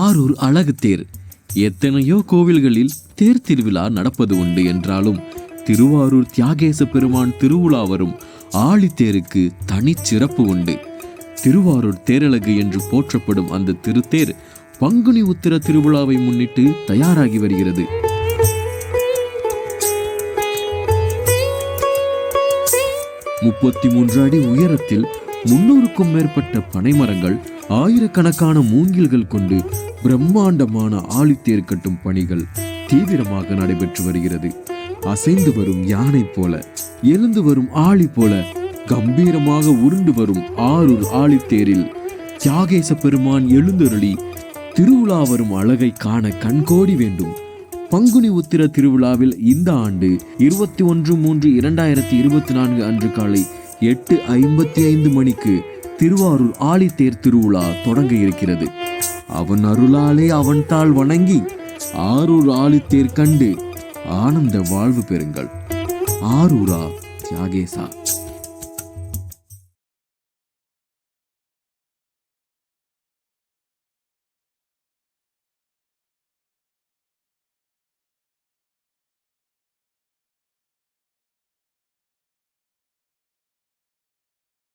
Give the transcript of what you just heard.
ஆரூர் அழகு தேர். எத்தனையோ கோவில்களில் தேர் திருவிழா நடப்பது உண்டு என்றாலும் திருவாரூர் தியாகேச பெருமான் திருவிழா வரும் ஆழித்தேருக்கு தனிச்சிறப்பு உண்டு. திருவாரூர் தேரழகு என்று போற்றப்படும் அந்த திருத்தேர் பங்குனி உத்திர திருவிழாவை முன்னிட்டு தயாராகி வருகிறது. முப்பத்தி 3 அடி உயரத்தில் 300க்கும் மேற்பட்ட பனைமரங்கள், ஆயிரக்கணக்கான மூங்கில்கள் கொண்டு பிரம்மாண்டமான ஆழித்தேர் கட்டும் பணிகள் தீவிரமாக நடைபெற்று வருகிறது. அசைந்து வரும் யானை போல, எழுந்து வரும் ஆழி போல கம்பீரமாக உருண்டு வரும் ஆரூர் ஆழித்தேரில் தியாகேச பெருமான் எழுந்தருளி திருவிழா வரும் அழகை காண கண்கோடி வேண்டும். பங்குனி உத்திர திருவிழாவில் இந்த ஆண்டு 21/3/2024 அன்று காலை 8:55 மணிக்கு திருவாரூர் ஆழித்தேர் திருவிழா தொடங்க இருக்கிறது. அவன் அருளாலே அவன் தாள் வணங்கி ஆரூர் ஆழித்தேர் கண்டு ஆனந்த வாழ்வு பெறுங்கள். ஆரூரா தியாகேசா.